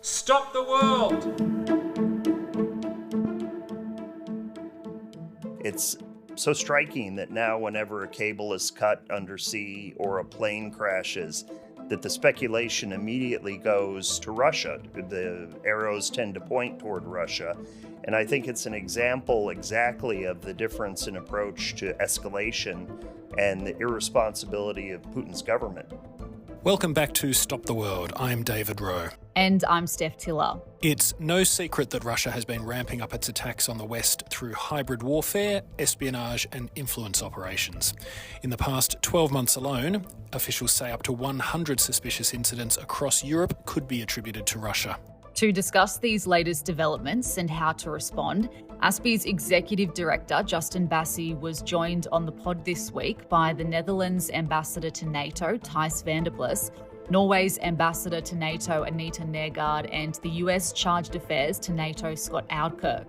Stop the world! It's so striking that now whenever a cable is cut undersea or a plane crashes, that the speculation immediately goes to Russia. The arrows tend to point toward Russia. And I think it's an example exactly of the difference in approach to escalation and the irresponsibility of Putin's government. Welcome back to Stop the World. I'm David Rowe. And I'm Steph Tiller. It's no secret that Russia has been ramping up its attacks on the West through hybrid warfare, espionage and influence operations. In the past 12 months alone, officials say up to 100 suspicious incidents across Europe could be attributed to Russia. To discuss these latest developments and how to respond, ASPI's Executive Director, Justin Bassi, was joined on the pod this week by the Netherlands Ambassador to NATO, Thijs van der Plas, Norway's Ambassador to NATO, Anita and Nergaard, and the US Chargé d'Affaires to NATO, Scott Oudkirk.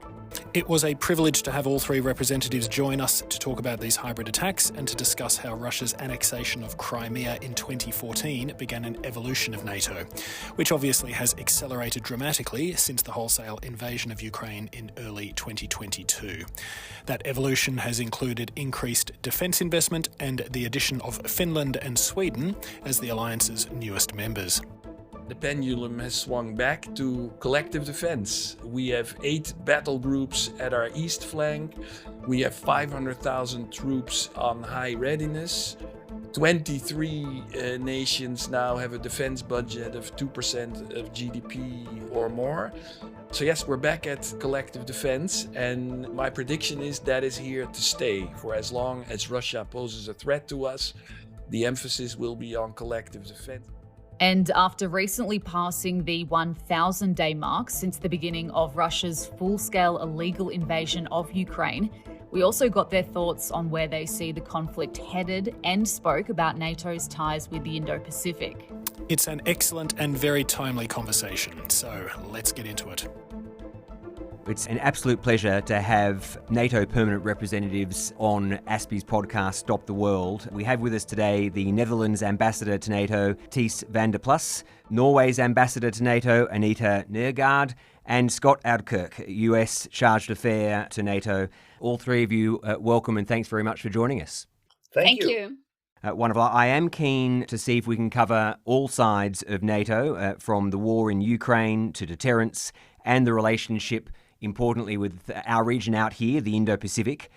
It was a privilege to have all three representatives join us to talk about these hybrid attacks and to discuss how Russia's annexation of Crimea in 2014 began an evolution of NATO, which obviously has accelerated dramatically since the wholesale invasion of Ukraine in early 2022. That evolution has included increased defence investment and the addition of Finland and Sweden as the alliance's newest members. The pendulum has swung back to collective defense. We have 8 battle groups at our east flank. We have 500,000 troops on high readiness. 23 nations now have a defense budget of 2% of GDP or more. So yes, we're back at collective defense, and my prediction is that is here to stay. For as long as Russia poses a threat to us, the emphasis will be on collective defense. And after recently passing the 1,000-day mark since the beginning of Russia's full-scale illegal invasion of Ukraine, we also got their thoughts on where they see the conflict headed and spoke about NATO's ties with the Indo-Pacific. It's an excellent and very timely conversation, so let's get into it. It's an absolute pleasure to have NATO permanent representatives on ASPI's podcast, Stop the World. We have with us today the Netherlands Ambassador to NATO, Thijs van der Plas, Norway's Ambassador to NATO, Anita and Scott, and Scott Oudkirk, US Chargé d'Affaires to NATO. All three of you, welcome and thanks very much for joining us. Thank you. Wonderful. I am keen to see if we can cover all sides of NATO, from the war in Ukraine to deterrence and the relationship, importantly, with our region out here, the Indo-Pacific.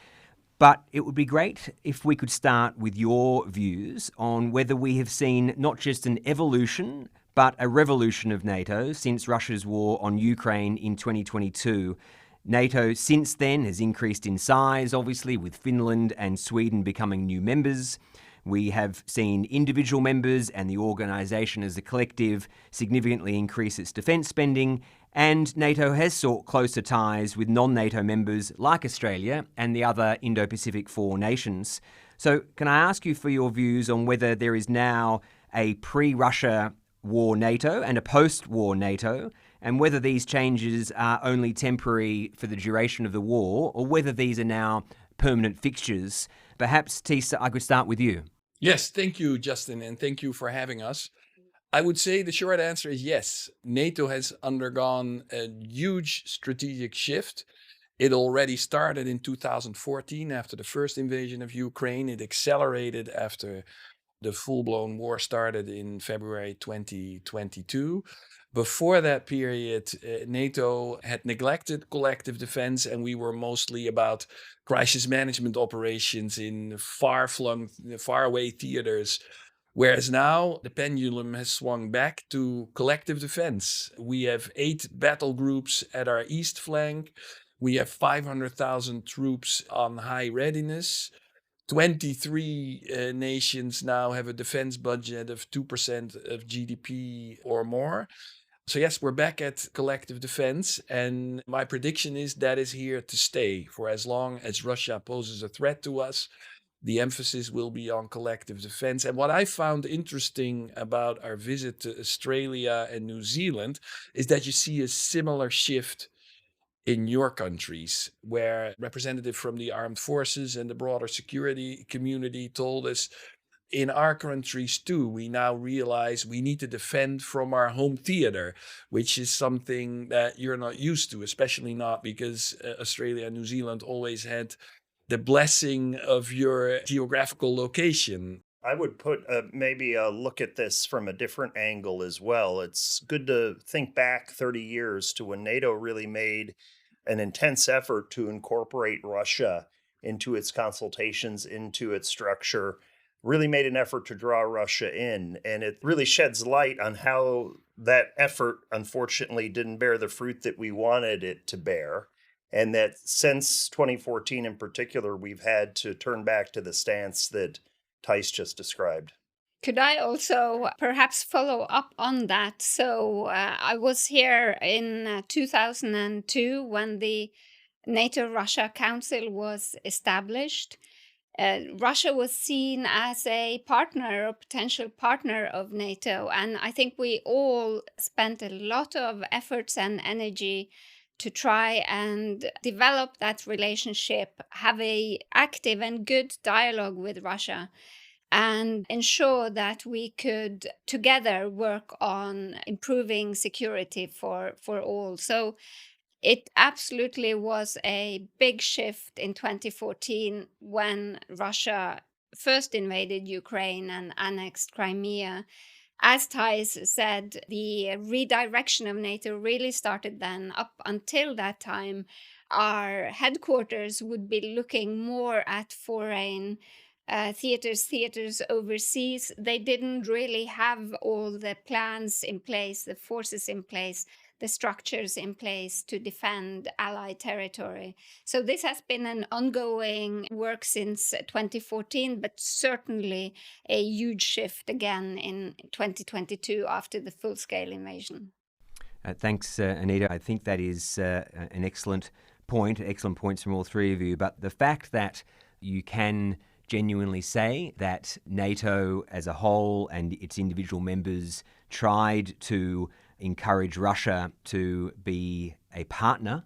But it would be great if we could start with your views on whether we have seen not just an evolution, but a revolution of NATO since Russia's war on Ukraine in 2022. NATO since then has increased in size, obviously, with Finland and Sweden becoming new members. We have seen individual members and the organisation as a collective significantly increase its defence spending, and NATO has sought closer ties with non-NATO members like Australia and the other Indo-Pacific 4 nations. So can I ask you for your views on whether there is now a pre-Russia war NATO and a post-war NATO, and whether these changes are only temporary for the duration of the war, or whether these are now permanent fixtures? Perhaps, Thijs, I could start with you. Yes, thank you, Justin, and thank you for having us. I would say the short answer is yes. NATO has undergone a huge strategic shift. It already started in 2014 after the first invasion of Ukraine. It accelerated after the full-blown war started in February 2022. Before that period, NATO had neglected collective defense, and we were mostly about crisis management operations in far-flung, faraway theaters. Whereas now the pendulum has swung back to collective defense. We have 8 battle groups at our east flank. We have 500,000 troops on high readiness. 23 nations now have a defense budget of 2% of GDP or more. So yes, we're back at collective defense, and my prediction is that is here to stay. For as long as Russia poses a threat to us, the emphasis will be on collective defense. And what I found interesting about our visit to Australia and New Zealand is that you see a similar shift in your countries, where representatives from the armed forces and the broader security community told us in our countries too, we now realize we need to defend from our home theater, which is something that you're not used to, especially not because Australia and New Zealand always had the blessing of your geographical location. I would put maybe a look at this from a different angle as well. It's good to think back 30 years to when NATO really made an intense effort to incorporate Russia into its consultations, into its structure, really made an effort to draw Russia in. And it really sheds light on how that effort, unfortunately, didn't bear the fruit that we wanted it to bear. And that since 2014 in particular, we've had to turn back to the stance that Thijs just described. Could I also perhaps follow up on that? So I was here in 2002 when the NATO-Russia Council was established. Russia was seen as a partner or potential partner of NATO. And I think we all spent a lot of efforts and energy to try and develop that relationship, have a active and good dialogue with Russia, and ensure that we could together work on improving security for all. So it absolutely was a big shift in 2014 when Russia first invaded Ukraine and annexed Crimea. As Thijs said, the redirection of NATO really started then. Up until that time, our headquarters would be looking more at foreign theaters overseas. They didn't really have all the plans in place, the forces in place, the structures in place to defend Allied territory. So this has been an ongoing work since 2014, but certainly a huge shift again in 2022 after the full-scale invasion. Thanks, Anita. I think that is an excellent points from all three of you. But the fact that you can genuinely say that NATO as a whole and its individual members tried to encourage Russia to be a partner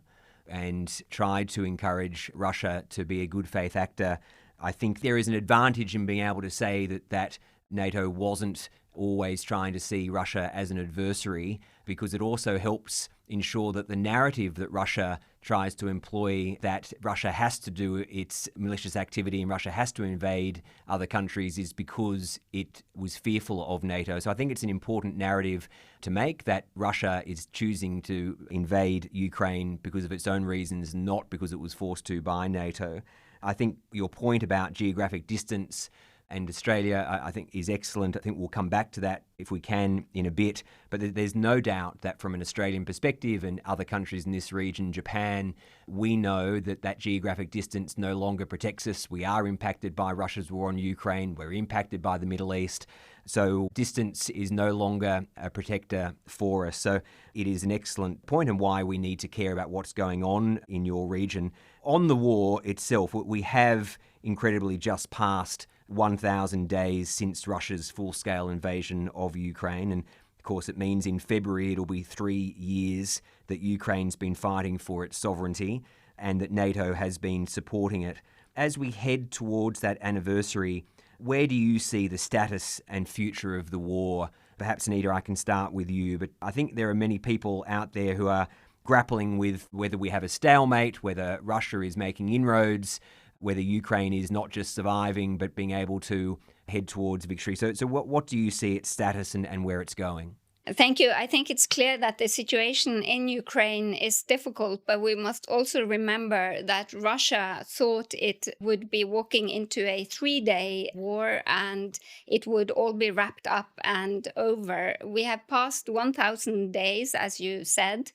and tried to encourage Russia to be a good faith actor, I think there is an advantage in being able to say that NATO wasn't always trying to see Russia as an adversary, because it also helps ensure that the narrative that Russia tries to employ, that Russia has to do its malicious activity and Russia has to invade other countries, is because it was fearful of NATO. So I think it's an important narrative to make, that Russia is choosing to invade Ukraine because of its own reasons, not because it was forced to by NATO. I think your point about geographic distance and Australia, I think, is excellent. I think we'll come back to that if we can in a bit. But there's no doubt that from an Australian perspective and other countries in this region, Japan, we know that geographic distance no longer protects us. We are impacted by Russia's war on Ukraine. We're impacted by the Middle East. So distance is no longer a protector for us. So it is an excellent point, and why we need to care about what's going on in your region. On the war itself, we have incredibly just passed 1,000 days since Russia's full-scale invasion of Ukraine. And of course, it means in February it'll be 3 years that Ukraine's been fighting for its sovereignty and that NATO has been supporting it. As we head towards that anniversary, where do you see the status and future of the war? Perhaps, Anita, I can start with you, but I think there are many people out there who are grappling with whether we have a stalemate, whether Russia is making inroads, whether Ukraine is not just surviving but being able to head towards victory. So what do you see its status and where it's going? Thank you. I think it's clear that the situation in Ukraine is difficult, but we must also remember that Russia thought it would be walking into a 3-day war and it would all be wrapped up and over. We have passed 1,000 days, as you said,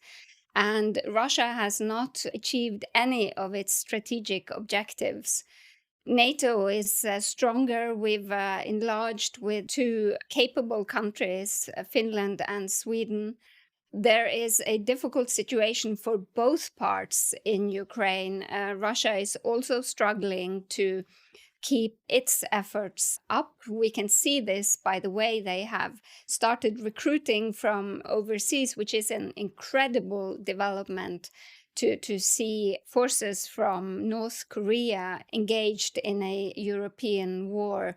and Russia has not achieved any of its strategic objectives. NATO is stronger. We've enlarged with 2 capable countries, Finland and Sweden. There is a difficult situation for both parts in Ukraine. Russia is also struggling to keep its efforts up. We can see this by the way they have started recruiting from overseas, which is an incredible development to see forces from North Korea engaged in a European war.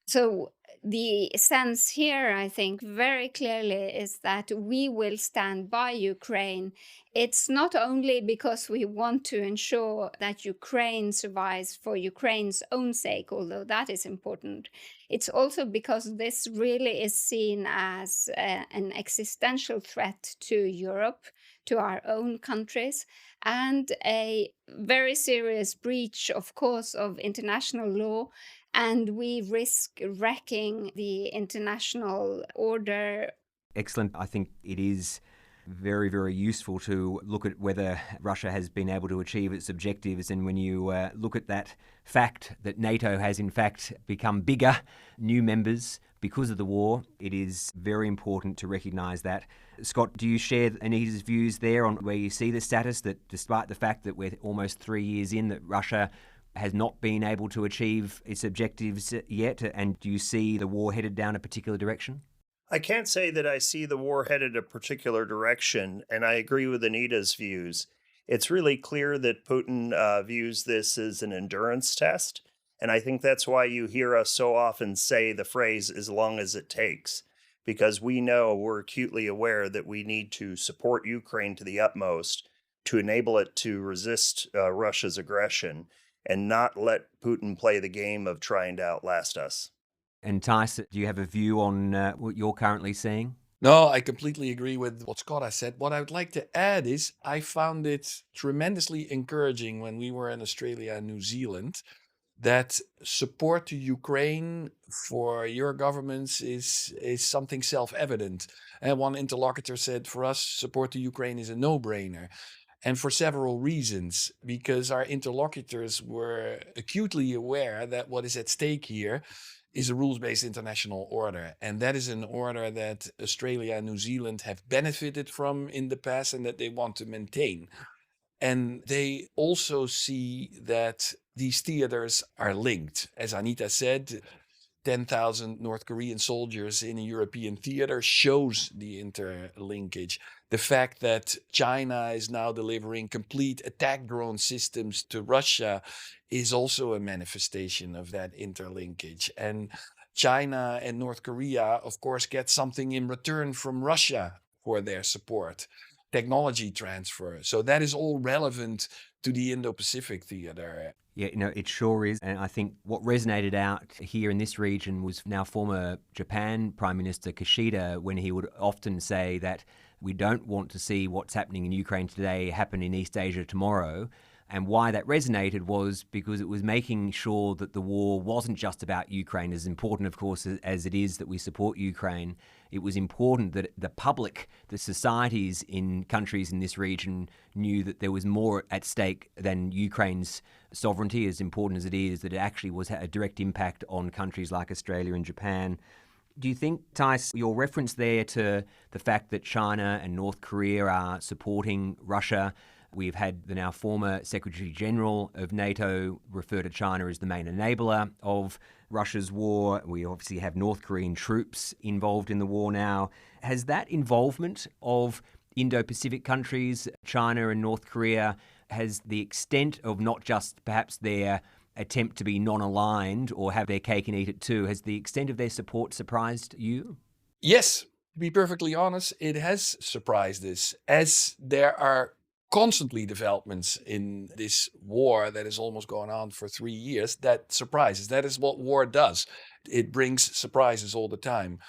So the sense here, I think, very clearly is that we will stand by Ukraine. It's not only because we want to ensure that Ukraine survives for Ukraine's own sake, although that is important. It's also because this really is seen as an existential threat to Europe, to our own countries, and a very serious breach, of course, of international law. And we risk wrecking the international order. Excellent. I think it is very, very useful to look at whether Russia has been able to achieve its objectives. And when you look at that fact that NATO has in fact become bigger, new members because of the war, it is very important to recognise that. Scott, do you share Anita's views there on where you see the status that despite the fact that we're almost 3 years in, that Russia has not been able to achieve its objectives yet? And do you see the war headed down a particular direction? I can't say that I see the war headed a particular direction, and I agree with Anita's views. It's really clear that Putin views this as an endurance test, and I think that's why you hear us so often say the phrase, as long as it takes, because we're acutely aware that we need to support Ukraine to the utmost to enable it to resist Russia's aggression and not let Putin play the game of trying to outlast us. And Thijs, do you have a view on what you're currently seeing? No, I completely agree with what Scott has said. What I would like to add is I found it tremendously encouraging when we were in Australia and New Zealand that support to Ukraine for your governments is something self-evident. And one interlocutor said, for us, support to Ukraine is a no-brainer. And for several reasons, because our interlocutors were acutely aware that what is at stake here is a rules-based international order. And that is an order that Australia and New Zealand have benefited from in the past and that they want to maintain. And they also see that these theaters are linked. As Anita said, 10,000 North Korean soldiers in a European theater shows the interlinkage. The fact that China is now delivering complete attack drone systems to Russia is also a manifestation of that interlinkage. And China and North Korea, of course, get something in return from Russia for their support. Technology transfer. So that is all relevant to the Indo-Pacific theater. Yeah, it sure is. And I think what resonated out here in this region was now former Japan Prime Minister Kishida, when he would often say that we don't want to see what's happening in Ukraine today happen in East Asia tomorrow. And why that resonated was because it was making sure that the war wasn't just about Ukraine, as important, of course, as it is that we support Ukraine. It was important that the public, the societies in countries in this region knew that there was more at stake than Ukraine's sovereignty, as important as it is, that it actually was a direct impact on countries like Australia and Japan. Do you think, Thijs, your reference there to the fact that China and North Korea are supporting Russia? We've had the now former Secretary General of NATO refer to China as the main enabler of Russia's war. We obviously have North Korean troops involved in the war now. Has that involvement of Indo-Pacific countries, China and North Korea, has the extent of not just perhaps their attempt to be non-aligned or have their cake and eat it too, has the extent of their support surprised you? Yes, to be perfectly honest, it has surprised us, as there are constantly developments in this war that is almost going on for 3 years that surprises. That is what war does. It brings surprises all the time.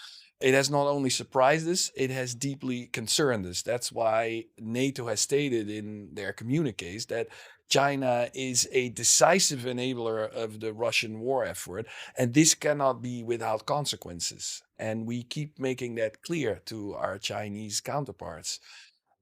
It has not only surprised us, it has deeply concerned us. That's why NATO has stated in their communiques that China is a decisive enabler of the Russian war effort, and this cannot be without consequences. And we keep making that clear to our Chinese counterparts,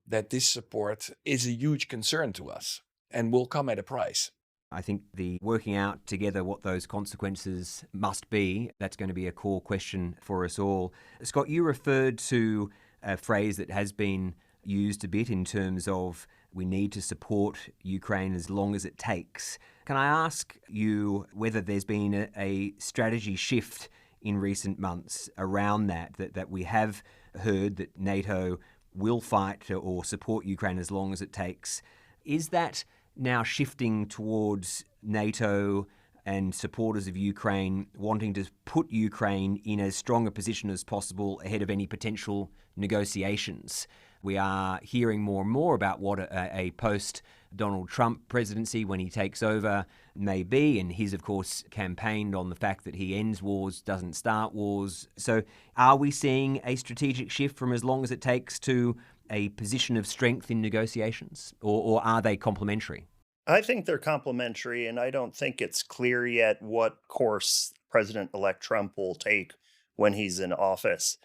that this support is a huge concern to us and will come at a price. I think the working out together what those consequences must be, that's going to be a core question for us all. Scott, you referred to a phrase that has been used a bit in terms of we need to support Ukraine as long as it takes. Can I ask you whether there's been a strategy shift in recent months around that we have heard that NATO will fight or support Ukraine as long as it takes? Is that now shifting towards NATO and supporters of Ukraine wanting to put Ukraine in as strong a position as possible ahead of any potential negotiations. We are hearing more and more about what a post-Donald Trump presidency, when he takes over, may be. And he's, of course, campaigned on the fact that he ends wars, doesn't start wars. So are we seeing a strategic shift from as long as it takes to a position of strength in negotiations? Or are they complementary? I think they're complementary, and I don't think it's clear yet what course President-elect Trump will take when he's in office.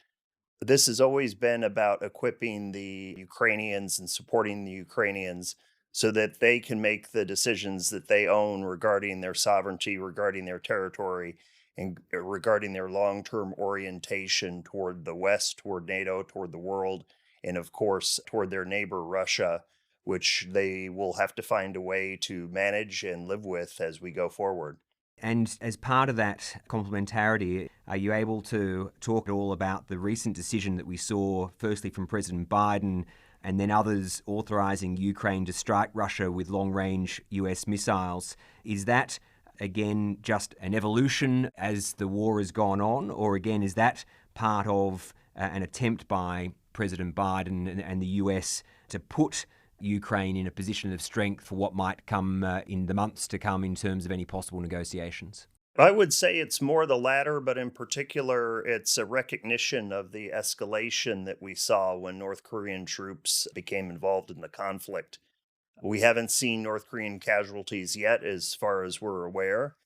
This has always been about equipping the Ukrainians and supporting the Ukrainians so that they can make the decisions that they own regarding their sovereignty, regarding their territory, and regarding their long-term orientation toward the West, toward NATO, toward the world, and of course, toward their neighbor, Russia, which they will have to find a way to manage and live with as we go forward. And as part of that complementarity, are you able to talk at all about the recent decision that we saw, firstly from President Biden and then others authorizing Ukraine to strike Russia with long-range US missiles? Is that, again, just an evolution as the war has gone on? Or again, is that part of an attempt by President Biden and the US to put Ukraine in a position of strength for what might come in the months to come in terms of any possible negotiations? I would say it's more the latter, but in particular, it's a recognition of the escalation that we saw when North Korean troops became involved in the conflict. We haven't seen North Korean casualties yet, as far as we're aware,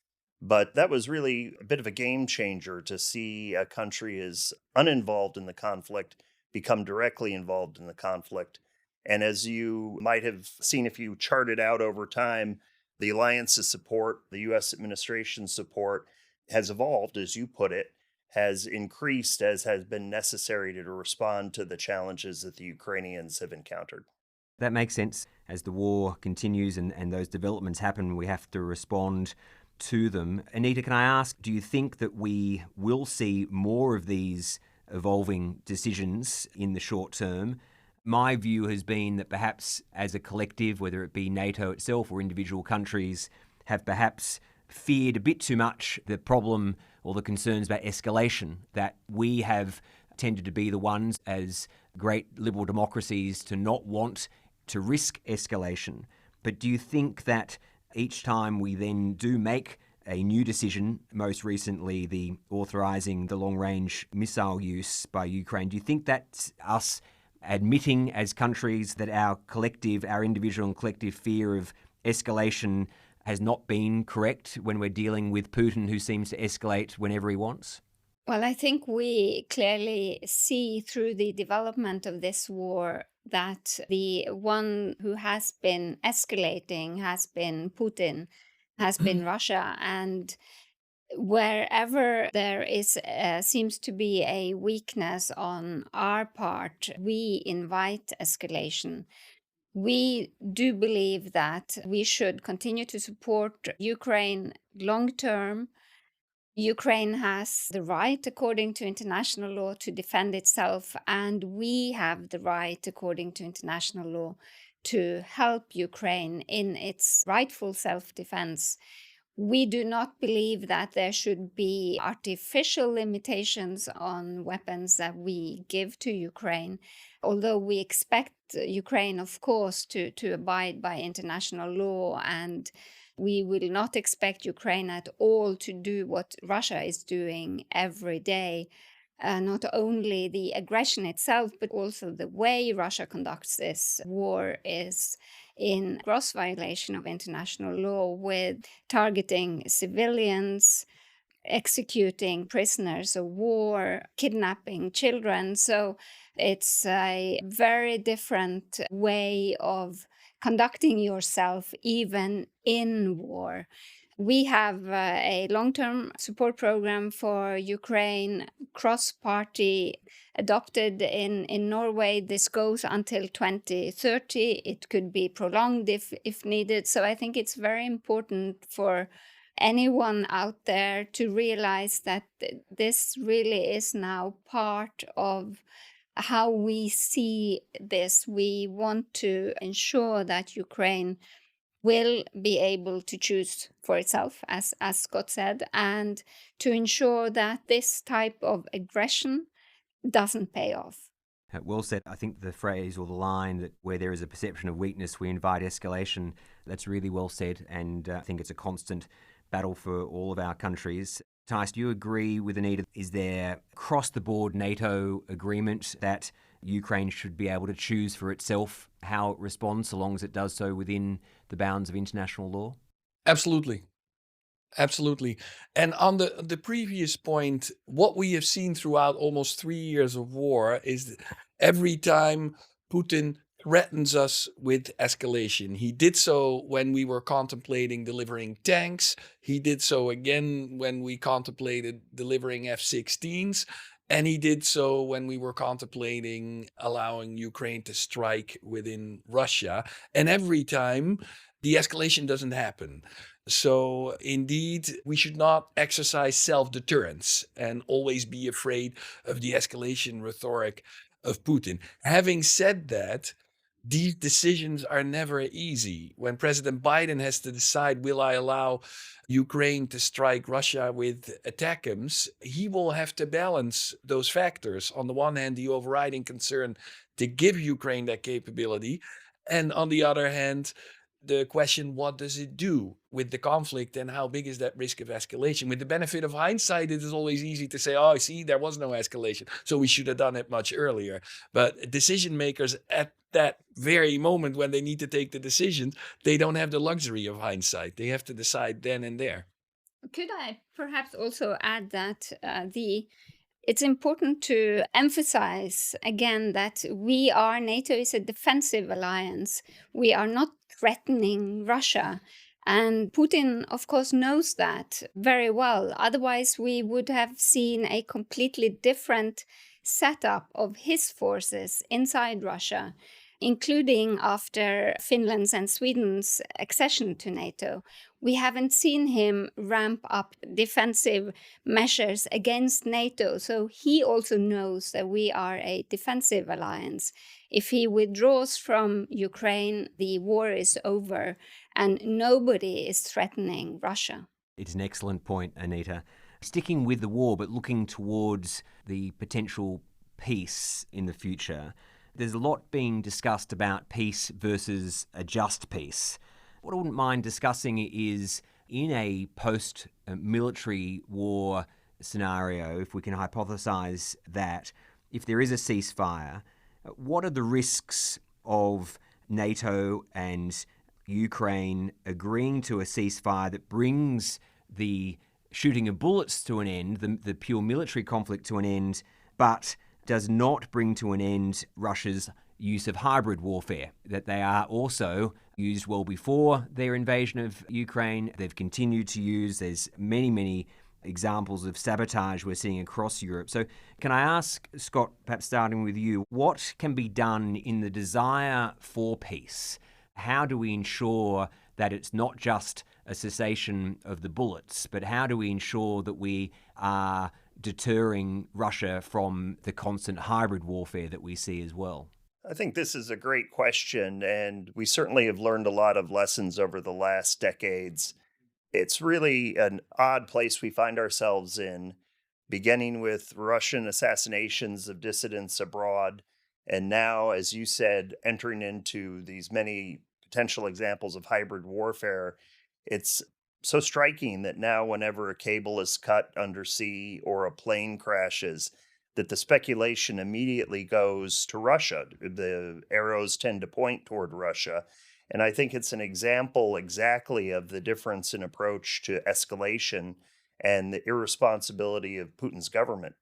but that was really a bit of a game changer to see a country as uninvolved in the conflict become directly involved in the conflict. And as you might have seen if you chart it out over time, the alliance's support, the U.S. administration's support has evolved, as you put it, has increased as has been necessary to respond to the challenges that the Ukrainians have encountered. That makes sense. As the war continues and those developments happen, we have to respond to them. Anita, can I ask, do you think that we will see more of these evolving decisions in the short term? My view has been that perhaps as a collective, whether it be NATO itself or individual countries, have perhaps feared a bit too much the problem or the concerns about escalation, that we have tended to be the ones as great liberal democracies to not want to risk escalation. But do you think that each time we then do make a new decision, most recently the authorizing the long-range missile use by Ukraine, do you think that's us admitting as countries that our individual and collective fear of escalation has not been correct when we're dealing with Putin, who seems to escalate whenever he wants? Well, I think we clearly see through the development of this war that the one who has been escalating has been Putin, has been Russia. And wherever there is seems to be a weakness on our part, we invite escalation. We do believe that we should continue to support Ukraine long term. Ukraine has the right, according to international law, to defend itself, and we have the right, according to international law, to help Ukraine in its rightful self-defense. We do not believe that there should be artificial limitations on weapons that we give to Ukraine, although we expect Ukraine, of course, to abide by international law, and we will not expect Ukraine at all to do what Russia is doing every day. Not only the aggression itself, but also the way Russia conducts this war is in gross violation of international law, with targeting civilians, executing prisoners of war, kidnapping children. So it's a very different way of conducting yourself, even in war. We have a long-term support program for Ukraine, cross-party, adopted in Norway. This goes until 2030. It could be prolonged if needed. So I think it's very important for anyone out there to realize that this really is now part of how we see this. We want to ensure that Ukraine will be able to choose for itself, as Scott said, and to ensure that this type of aggression doesn't pay off. Well said. I think the phrase or the line that where there is a perception of weakness, we invite escalation, that's really well said, and I think it's a constant battle for all of our countries. Thijs, do you agree with Anita? Is there across-the-board NATO agreement that Ukraine should be able to choose for itself how it responds, so long as it does so within the bounds of international law? Absolutely. Absolutely. And on the previous point, what we have seen throughout almost 3 years of war is every time Putin threatens us with escalation. He did so when we were contemplating delivering tanks. He did so again when we contemplated delivering F-16s. And he did so when we were contemplating allowing Ukraine to strike within Russia. And every time, the escalation doesn't happen. So indeed, we should not exercise self-deterrence and always be afraid of the escalation rhetoric of Putin. Having said that, these decisions are never easy. When President Biden has to decide, will I allow Ukraine to strike Russia with ATACMS, he will have to balance those factors. On the one hand, the overriding concern to give Ukraine that capability, and on the other hand, the question, what does it do with the conflict and how big is that risk of escalation? With the benefit of hindsight, it is always easy to say, oh, see, there was no escalation, so we should have done it much earlier. But decision makers at that very moment when they need to take the decisions, they don't have the luxury of hindsight. They have to decide then and there. Could I perhaps also add that it's important to emphasize again that NATO is a defensive alliance. We are not threatening Russia. And Putin, of course, knows that very well. Otherwise, we would have seen a completely different setup of his forces inside Russia, including after Finland's and Sweden's accession to NATO. We haven't seen him ramp up defensive measures against NATO. So he also knows that we are a defensive alliance. If he withdraws from Ukraine, the war is over and nobody is threatening Russia. It's an excellent point, Anita. Sticking with the war, but looking towards the potential peace in the future, there's a lot being discussed about peace versus a just peace. What I wouldn't mind discussing is, in a post-military war scenario, if we can hypothesize that, if there is a ceasefire, what are the risks of NATO and Ukraine agreeing to a ceasefire that brings the shooting of bullets to an end, the pure military conflict to an end, but does not bring to an end Russia's use of hybrid warfare, that they are also used well before their invasion of Ukraine. They've continued to use. There's many, many examples of sabotage we're seeing across Europe. So can I ask, Scott, perhaps starting with you, what can be done in the desire for peace? How do we ensure that it's not just a cessation of the bullets, but how do we ensure that we are deterring Russia from the constant hybrid warfare that we see as well? I think this is a great question, and we certainly have learned a lot of lessons over the last decades. It's really an odd place we find ourselves in, beginning with Russian assassinations of dissidents abroad, and now, as you said, entering into these many potential examples of hybrid warfare. It's so striking that now whenever a cable is cut undersea or a plane crashes, that the speculation immediately goes to Russia. The arrows tend to point toward Russia. And I think it's an example exactly of the difference in approach to escalation and the irresponsibility of Putin's government.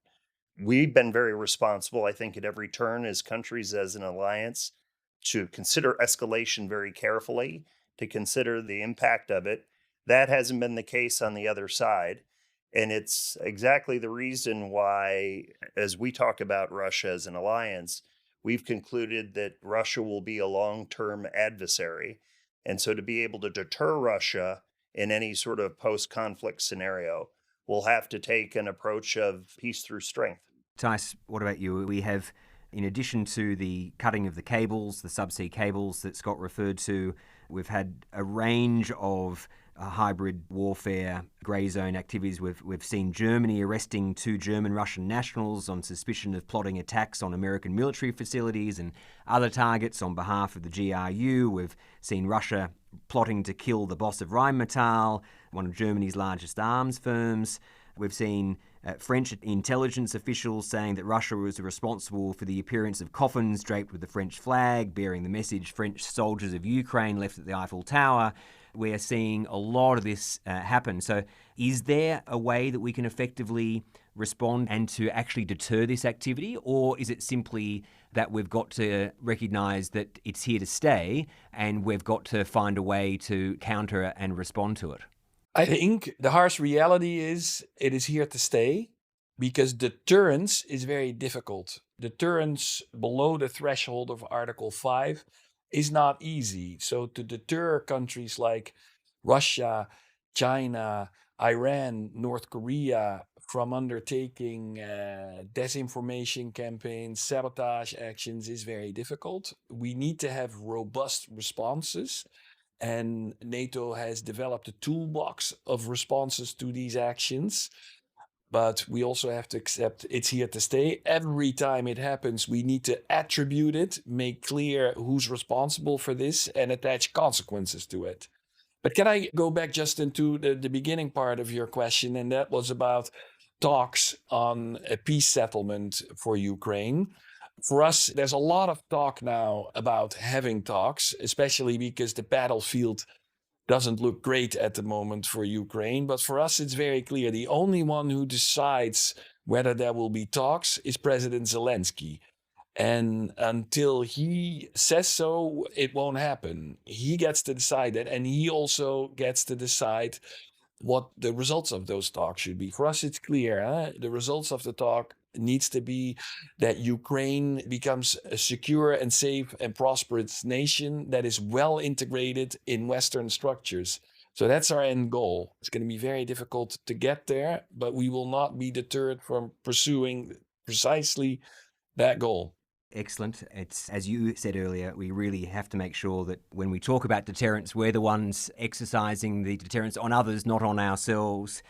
We've been very responsible, I think, at every turn as countries, as an alliance, to consider escalation very carefully, to consider the impact of it. That hasn't been the case on the other side. And it's exactly the reason why, as we talk about Russia as an alliance, we've concluded that Russia will be a long-term adversary. And so to be able to deter Russia in any sort of post-conflict scenario, we'll have to take an approach of peace through strength. Thijs, what about you? We have In addition to the cutting of the cables, the subsea cables that Scott referred to, we've had a range of hybrid warfare grey zone activities. We've seen Germany arresting 2 German-Russian nationals on suspicion of plotting attacks on American military facilities and other targets on behalf of the GRU. We've seen Russia plotting to kill the boss of Rheinmetall, one of Germany's largest arms firms. We've seen French intelligence officials saying that Russia was responsible for the appearance of coffins draped with the French flag, bearing the message French soldiers of Ukraine left at the Eiffel Tower. We're seeing a lot of this happen. So is there a way that we can effectively respond and to actually deter this activity? Or is it simply that we've got to recognise that it's here to stay and we've got to find a way to counter and respond to it? I think the harsh reality is it is here to stay because deterrence is very difficult. Deterrence below the threshold of Article 5 is not easy. So to deter countries like Russia, China, Iran, North Korea from undertaking disinformation campaigns, sabotage actions is very difficult. We need to have robust responses. And NATO has developed a toolbox of responses to these actions. But we also have to accept it's here to stay. Every time it happens, we need to attribute it, make clear who's responsible for this, and attach consequences to it. But can I go back just into the beginning part of your question? And that was about talks on a peace settlement for Ukraine. For us, there's a lot of talk now about having talks, especially because the battlefield doesn't look great at the moment for Ukraine. But for us, it's very clear. The only one who decides whether there will be talks is President Zelensky. And until he says so, it won't happen. He gets to decide that. And he also gets to decide what the results of those talks should be. For us, it's clear. The results of the talk needs to be that Ukraine becomes a secure and safe and prosperous nation that is well integrated in Western structures. So that's our end goal. It's going to be very difficult to get there, but we will not be deterred from pursuing precisely that goal. Excellent. It's, as you said earlier, we really have to make sure that when we talk about deterrence, we're the ones exercising the deterrence on others, not on ourselves.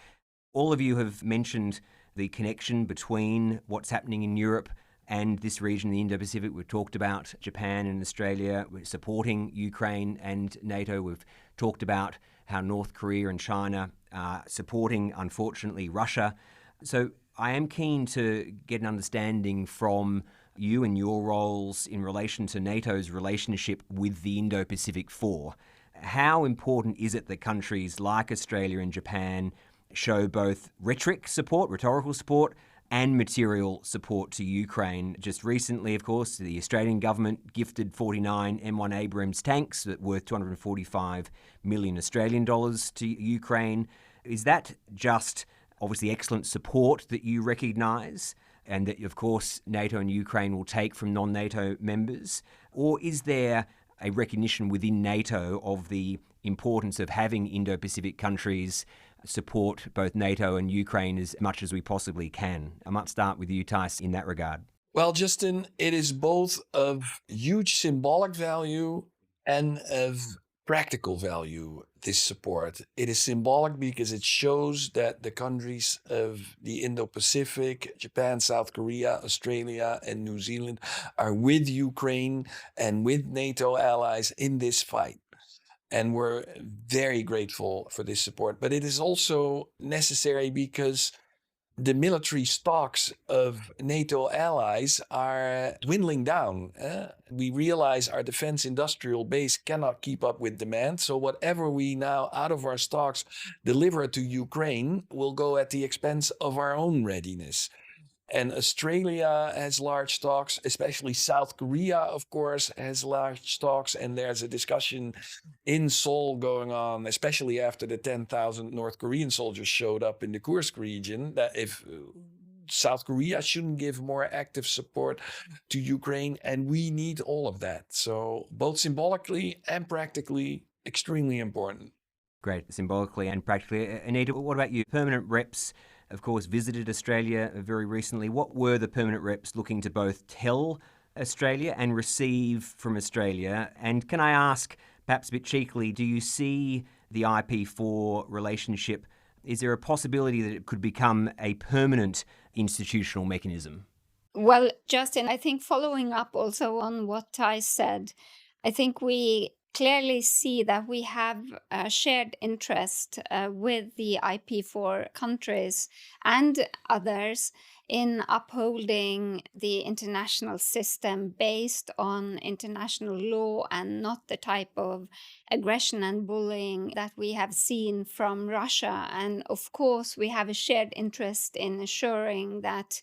All of you have mentioned the connection between what's happening in Europe and this region, the Indo-Pacific. We've talked about Japan and Australia. We're supporting Ukraine and NATO. We've talked about how North Korea and China are supporting, unfortunately, Russia. So I am keen to get an understanding from you and your roles in relation to NATO's relationship with the Indo-Pacific Four. How important is it that countries like Australia and Japan show both rhetorical support, and material support to Ukraine? Just recently, of course, the Australian government gifted 49 M1 Abrams tanks worth 245 million Australian dollars to Ukraine. Is that just obviously excellent support that you recognise and that, of course, NATO and Ukraine will take from non-NATO members? Or is there a recognition within NATO of the importance of having Indo-Pacific countries support both NATO and Ukraine as much as we possibly can? I might start with you, Thijs, in that regard. Well, Justin, it is both of huge symbolic value and of practical value, this support. It is symbolic because it shows that the countries of the Indo-Pacific, Japan, South Korea, Australia, and New Zealand are with Ukraine and with NATO allies in this fight. And we're very grateful for this support. But it is also necessary because the military stocks of NATO allies are dwindling down. We realize our defense industrial base cannot keep up with demand. So whatever we now out of our stocks deliver to Ukraine will go at the expense of our own readiness. And Australia has large stocks, especially South Korea, of course, has large stocks. And there's a discussion in Seoul going on, especially after the 10,000 North Korean soldiers showed up in the Kursk region, that if South Korea shouldn't give more active support to Ukraine. And we need all of that. So both symbolically and practically, extremely important. Great, symbolically and practically. Anita, what about you? Permanent reps of course, visited Australia very recently. What were the permanent reps looking to both tell Australia and receive from Australia? And can I ask, perhaps a bit cheekily, do you see the IP4 relationship, is there a possibility that it could become a permanent institutional mechanism? Well, Justin, I think following up also on what Thijs said, I think we clearly see that we have a shared interest with the IP4 countries and others in upholding the international system based on international law and not the type of aggression and bullying that we have seen from Russia. And of course, we have a shared interest in ensuring that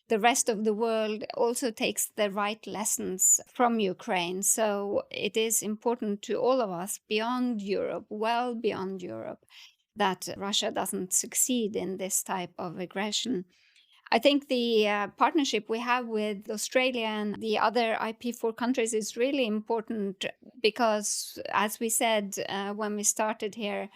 the rest of the world also takes the right lessons from Ukraine. So it is important to all of us beyond Europe, well beyond Europe, that Russia doesn't succeed in this type of aggression. I think the partnership we have with Australia and the other IP4 countries is really important because, as we said when we started here,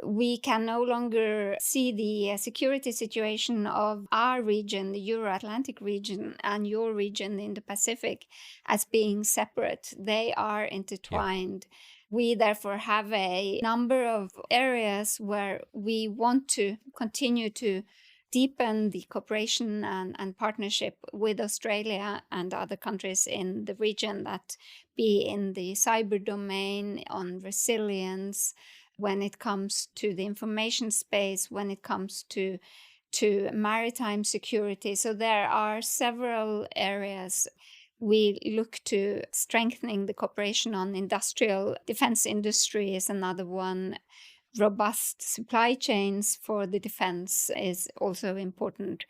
we can no longer see the security situation of our region, the Euro-Atlantic region, and your region in the Pacific as being separate. They are intertwined. Yeah. We therefore have a number of areas where we want to continue to deepen the cooperation and partnership with Australia and other countries in the region, that be in the cyber domain, on resilience, when it comes to the information space, when it comes to maritime security. So there are several areas. We look to strengthening the cooperation on industrial defense industry is another one. Robust supply chains for the defense is also important.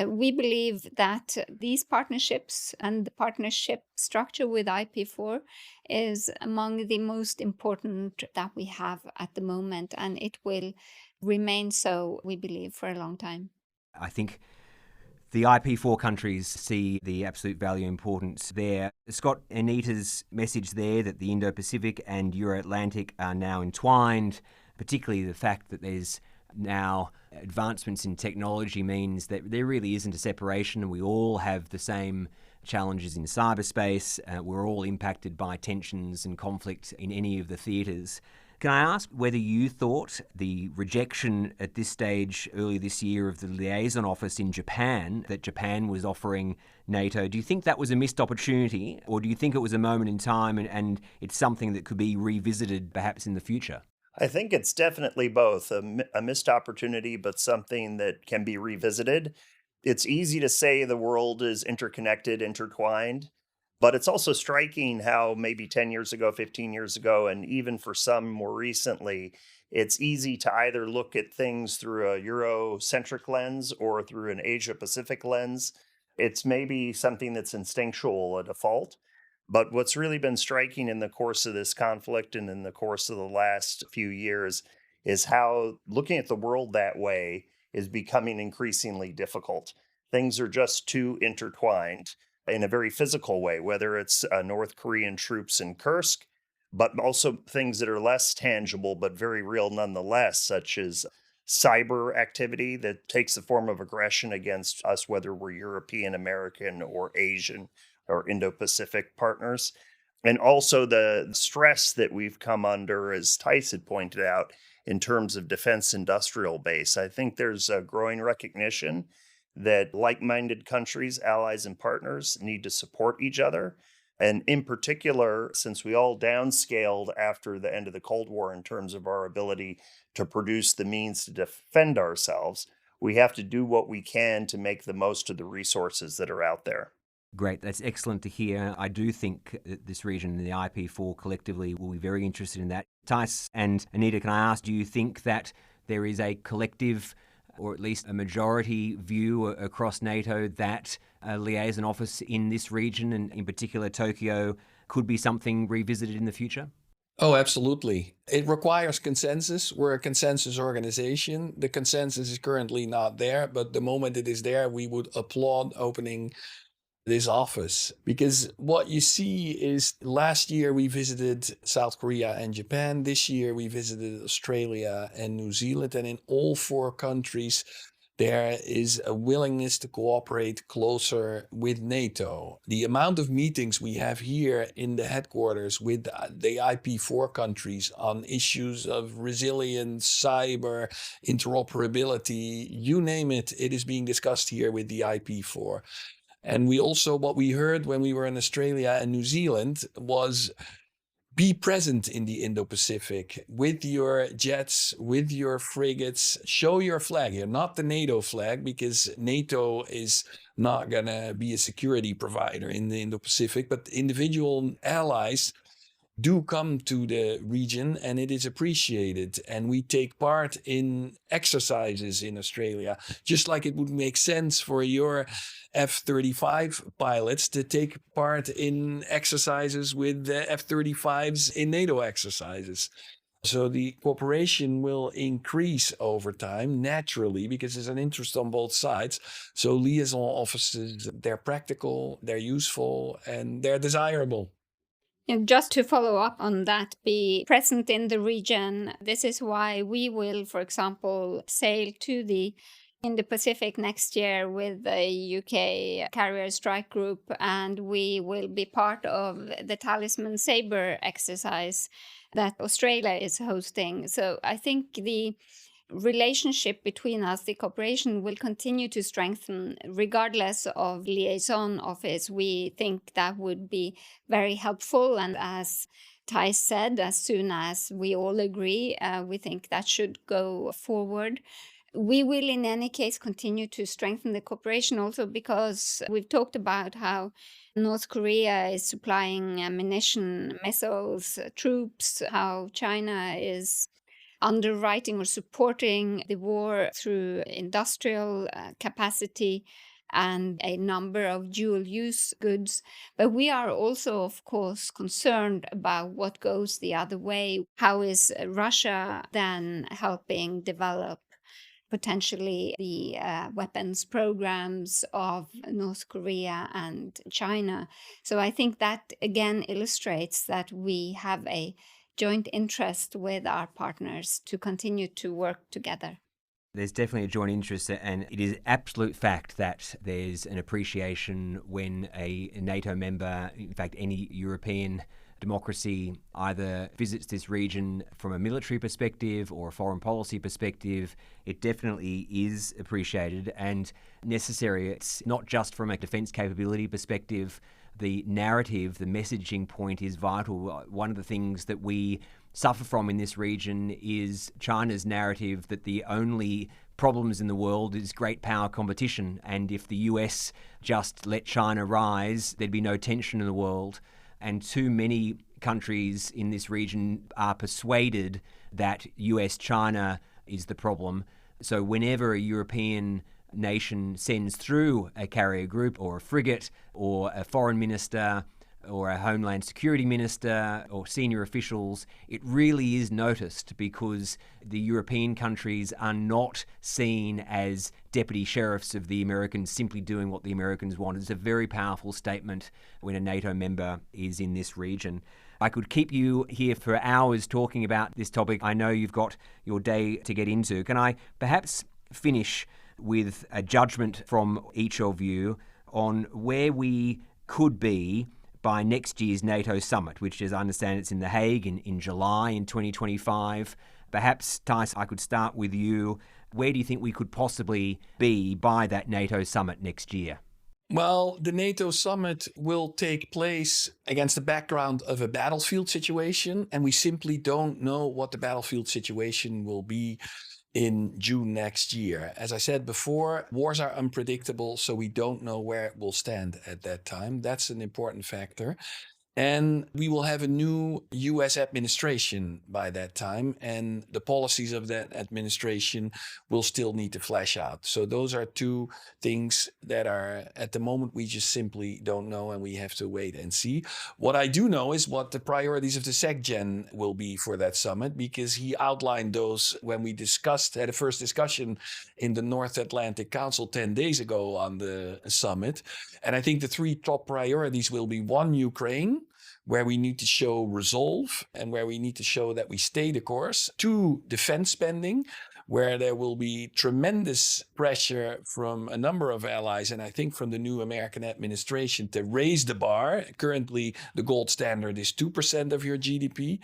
We believe that these partnerships and the partnership structure with IP4 is among the most important that we have at the moment, and it will remain so, we believe, for a long time. I think the IP4 countries see the absolute value importance there. Scott, Anita's message there that the Indo-Pacific and Euro-Atlantic are now entwined, particularly the fact that there's now advancements in technology means that there really isn't a separation, and we all have the same challenges in cyberspace. We're all impacted by tensions and conflict in any of the theatres. Can I ask whether you thought the rejection at this stage earlier this year of the liaison office in Japan, that Japan was offering NATO, do you think that was a missed opportunity, or do you think it was a moment in time and it's something that could be revisited perhaps in the future? I think it's definitely both a missed opportunity, but something that can be revisited. It's easy to say the world is interconnected, intertwined, but it's also striking how maybe 10 years ago, 15 years ago, and even for some more recently, it's easy to either look at things through a Eurocentric lens or through an Asia-Pacific lens. It's maybe something that's instinctual, a default. But what's really been striking in the course of this conflict and in the course of the last few years is how looking at the world that way is becoming increasingly difficult. Things are just too intertwined in a very physical way, whether it's North Korean troops in Kursk, but also things that are less tangible but very real nonetheless, such as cyber activity that takes the form of aggression against us, whether we're European, American, or Asian or Indo-Pacific partners. And also the stress that we've come under, as Thijs had pointed out, in terms of defense industrial base. I think there's a growing recognition that like-minded countries, allies, and partners need to support each other. And in particular, since we all downscaled after the end of the Cold War in terms of our ability to produce the means to defend ourselves, we have to do what we can to make the most of the resources that are out there. Great, that's excellent to hear. I do think that this region, the IP4 collectively, will be very interested in that. Thijs and Anita, can I ask, do you think that there is a collective, or at least a majority view across NATO, that a liaison office in this region, and in particular Tokyo, could be something revisited in the future? Oh, absolutely. It requires consensus. We're a consensus organization. The consensus is currently not there, but the moment it is there, we would applaud opening this office, because what you see is last year we visited South Korea and Japan. This year we visited Australia and New Zealand, and in all four countries there is a willingness to cooperate closer with NATO. The amount of meetings we have here in the headquarters with the IP4 countries on issues of resilience, cyber, interoperability, you name it, it is being discussed here with the IP4. And we also, what we heard when we were in Australia and New Zealand was, be present in the Indo-Pacific with your jets, with your frigates. Show your flag here, not the NATO flag, because NATO is not going to be a security provider in the Indo-Pacific, but individual allies do come to the region and it is appreciated. And we take part in exercises in Australia, just like it would make sense for your F-35 pilots to take part in exercises with the F-35s in NATO exercises. So the cooperation will increase over time naturally because there's an interest on both sides. So liaison offices, they're practical, they're useful, and they're desirable. And just to follow up on that, be present in the region. This is why we will, for example, sail to the Indo-Pacific next year with the UK Carrier Strike Group, and we will be part of the Talisman Sabre exercise that Australia is hosting. So I think the relationship between us, the cooperation will continue to strengthen regardless of liaison office. We think that would be very helpful. And as Thijs said, as soon as we all agree, we think that should go forward. We will, in any case, continue to strengthen the cooperation also because we've talked about how North Korea is supplying ammunition, missiles, troops, how China is underwriting or supporting the war through industrial capacity and a number of dual-use goods. But we are also, of course, concerned about what goes the other way. How is Russia then helping develop potentially the weapons programs of North Korea and China? So I think that, again, illustrates that we have a joint interest with our partners to continue to work together. There's definitely a joint interest, and it is absolute fact that there's an appreciation when a NATO member, in fact any European democracy, either visits this region from a military perspective or a foreign policy perspective. It definitely is appreciated and necessary. It's not just from a defence capability perspective. The narrative, the messaging point is vital. One of the things that we suffer from in this region is China's narrative that the only problems in the world is great power competition, and if the US just let China rise, there'd be no tension in the world. And too many countries in this region are persuaded that US-China is the problem. So whenever a European nation sends through a carrier group or a frigate or a foreign minister or a homeland security minister or senior officials, it really is noticed because the European countries are not seen as deputy sheriffs of the Americans simply doing what the Americans want. It's a very powerful statement when a NATO member is in this region. I could keep you here for hours talking about this topic. I know you've got your day to get into. Can I perhaps finish with a judgment from each of you on where we could be by next year's NATO summit, which, as I understand, it's in The Hague in July in 2025. Perhaps, Thijs, I could start with you. Where do you think we could possibly be by that NATO summit next year? Well, the NATO summit will take place against the background of a battlefield situation, and we simply don't know what the battlefield situation will be in June next year. As I said before, wars are unpredictable, so we don't know where it will stand at that time. That's an important factor. And we will have a new US administration by that time, and the policies of that administration will still need to flesh out. So those are two things that are, at the moment, we just simply don't know, and we have to wait and see. What I do know is what the priorities of the SecGen will be for that summit, because he outlined those when we had a first discussion in the North Atlantic Council 10 days ago on the summit. And I think the three top priorities will be: one, Ukraine, where we need to show resolve and where we need to show that we stay the course; two, defense spending, where there will be tremendous pressure from a number of allies, and I think from the new American administration, to raise the bar. Currently, the gold standard is 2% of your GDP.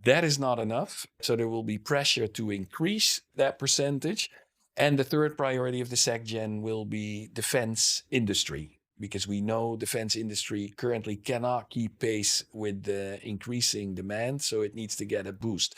That is not enough. So there will be pressure to increase that percentage. And the third priority of the SecGen will be defense industry, because we know defense industry currently cannot keep pace with the increasing demand, so it needs to get a boost.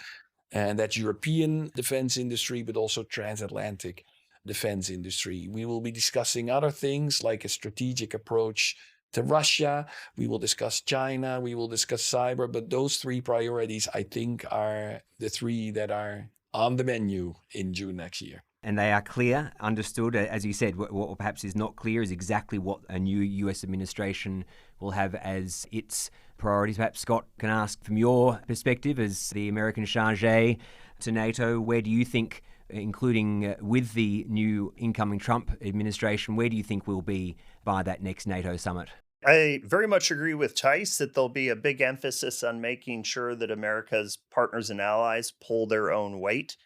And that's European defense industry, but also transatlantic defense industry. We will be discussing other things like a strategic approach to Russia. We will discuss China. We will discuss cyber. But those three priorities, I think, are the three that are on the menu in June next year. And they are clear, understood. As you said, what perhaps is not clear is exactly what a new US administration will have as its priorities. Perhaps Scott can ask from your perspective as the American Chargé to NATO, where do you think, including with the new incoming Trump administration, where do you think we'll be by that next NATO summit? I very much agree with Thijs that there'll be a big emphasis on making sure that America's partners and allies pull their own weight.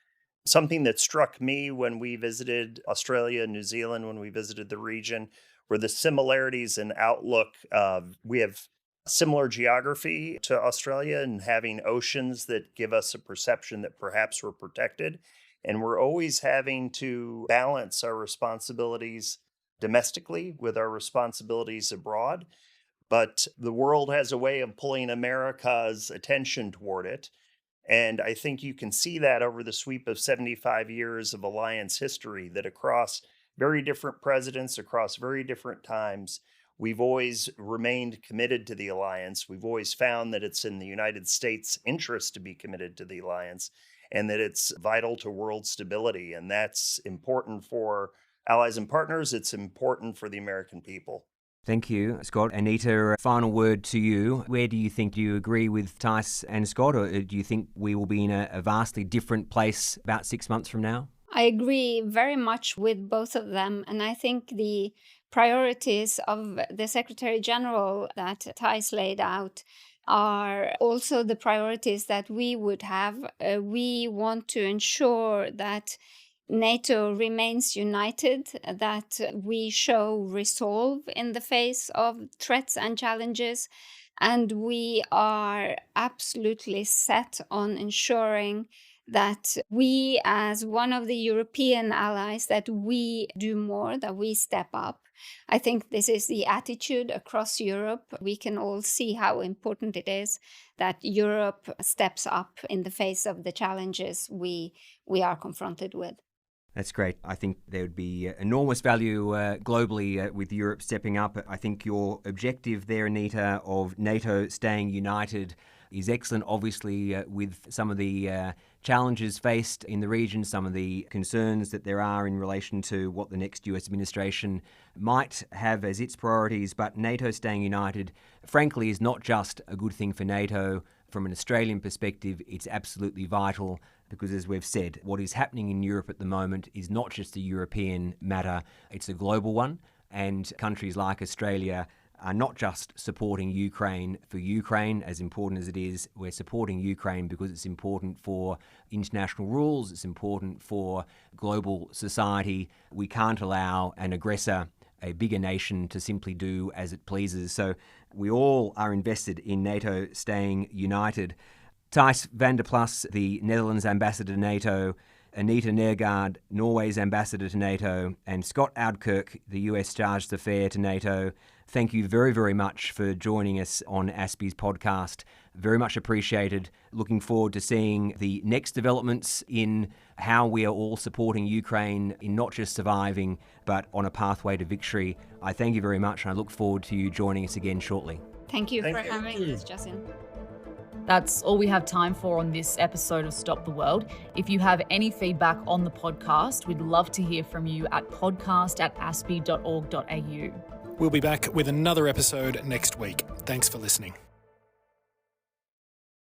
Something that struck me when we visited Australia and New Zealand, when we visited the region, were the similarities in outlook. We have similar geography to Australia and having oceans that give us a perception that perhaps we're protected. And we're always having to balance our responsibilities domestically with our responsibilities abroad. But the world has a way of pulling America's attention toward it. And I think you can see that over the sweep of 75 years of alliance history, that across very different presidents, across very different times, we've always remained committed to the alliance. We've always found that it's in the United States' interest to be committed to the alliance and that it's vital to world stability. And that's important for allies and partners. It's important for the American people. Thank you, Scott. Anita, final word to you. Where do you agree with Thijs and Scott, or do you think we will be in a vastly different place about 6 months from now? I agree very much with both of them. And I think the priorities of the Secretary General that Thijs laid out are also the priorities that we would have. We want to ensure that NATO remains united, that we show resolve in the face of threats and challenges, and we are absolutely set on ensuring that we, as one of the European allies, that we do more, that we step up. I think this is the attitude across Europe. We can all see how important it is that Europe steps up in the face of the challenges we are confronted with. That's great. I think there would be enormous value globally with Europe stepping up. I think your objective there, Anita, of NATO staying united is excellent, obviously, with some of the challenges faced in the region, some of the concerns that there are in relation to what the next US administration might have as its priorities. But NATO staying united, frankly, is not just a good thing for NATO. From an Australian perspective, it's absolutely vital because, as we've said, what is happening in Europe at the moment is not just a European matter, it's a global one. And countries like Australia are not just supporting Ukraine for Ukraine, as important as it is. We're supporting Ukraine because it's important for international rules, it's important for global society. We can't allow an aggressor, a bigger nation, to simply do as it pleases. So we all are invested in NATO staying united. Thijs van der Plas, the Netherlands ambassador to NATO, Anita Nergaard, Norway's ambassador to NATO, and Scott Oudkirk, the US Chargé d'Affaires to NATO. Thank you very, very much for joining us on ASPI's podcast. Very much appreciated. Looking forward to seeing the next developments in how we are all supporting Ukraine in not just surviving, but on a pathway to victory. I thank you very much, and I look forward to you joining us again shortly. Thank you for having us, Justin. That's all we have time for on this episode of Stop the World. If you have any feedback on the podcast, we'd love to hear from you at podcast@aspi.org.au. We'll be back with another episode next week. Thanks for listening.